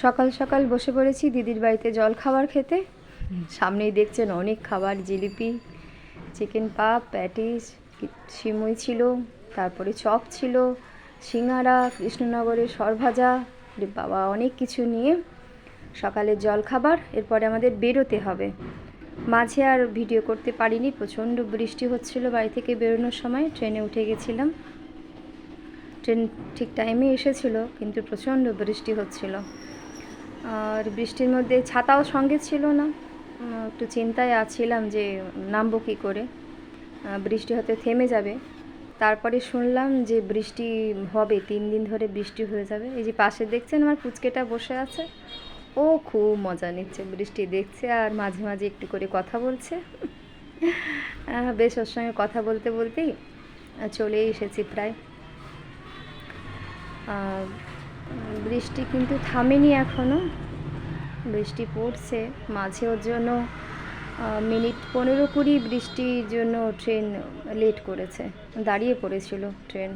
সকাল সকাল বসে পড়েছি দিদির বাড়িতে জল খাবার খেতে। সামনেই দেখছেন অনেক খাবার, জিলিপি, চিকেন পাপ, প্যাটিস, সিমুই ছিল, তারপরে চপ ছিল, সিঙ্গারা, কৃষ্ণনগরের সরভাজা, বাবা অনেক কিছু নিয়ে সকালের জল খাবার। এরপরে আমাদের বেরোতে হবে। মাঝে আর ভিডিও করতে পারিনি, প্রচণ্ড বৃষ্টি হচ্ছিল। বাড়ি থেকে বেরোনোর সময় ট্রেনে উঠে গেছিলাম। ট্রেন ঠিক টাইমে এসেছিল, কিন্তু প্রচণ্ড বৃষ্টি হচ্ছিল। আর বৃষ্টির মধ্যে ছাতাও সঙ্গে ছিল না। একটু চিন্তায় আছিলাম যে নামবো কী করে, বৃষ্টি হতে থেমে যাবে। তারপরে শুনলাম যে বৃষ্টি হবে, 3 দিন ধরে বৃষ্টি হয়ে যাবে। এই যে পাশে দেখছেন আমার পুচকেটা বসে আছে, ও খুব মজা নিচ্ছে, বৃষ্টি দেখছে আর মাঝে মাঝে একটু করে কথা বলছে। বেশ ওর সঙ্গে কথা বলতে বলতেই চলে এসেছি প্রায়। বৃষ্টি কিন্তু থামেনি এখনও, বৃষ্টি পড়ছে। মাঝে ওর জন্য মিনিট 15-20 বৃষ্টির জন্য ট্রেন লেট করেছে, দাঁড়িয়ে পড়েছিল ট্রেন।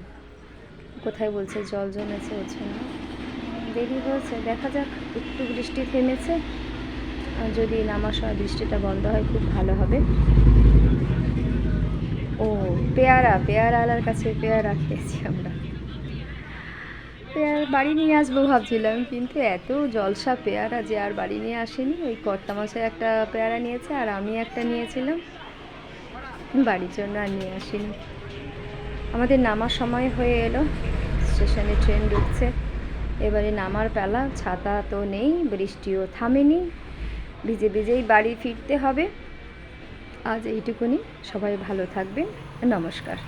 কোথায় বলছে জল জমেছে, ওর জন্য দেরি হয়েছে। দেখা যাক, একটু বৃষ্টি থেমেছে, যদি নামার সময় বৃষ্টিটা বন্ধ হয় খুব ভালো হবে। ও পেয়ারাওয়ালার কাছে পেয়ারা খেয়েছি আমরা। পেয়ারা বাড়ি নিয়ে আসবো ভাবছিলাম, কিন্তু এত জলসা পেয়ারা যে আর বাড়ি নিয়ে আসেনি। ওই কর্তামশাই একটা পেয়ারা নিয়েছে আর আমি একটা নিয়েছিলাম, বাড়ির জন্য আর নিয়ে আসিনি। আমাদের নামার সময় হয়ে এলো, স্টেশনে ট্রেন ঢুকছে, এবারে নামার পালা। ছাতা তো নেই, বৃষ্টিও থামেনি, ভিজে ভিজেই বাড়ি ফিরতে হবে। আজ এইটুকুনি, সবাই ভালো থাকবেন, নমস্কার।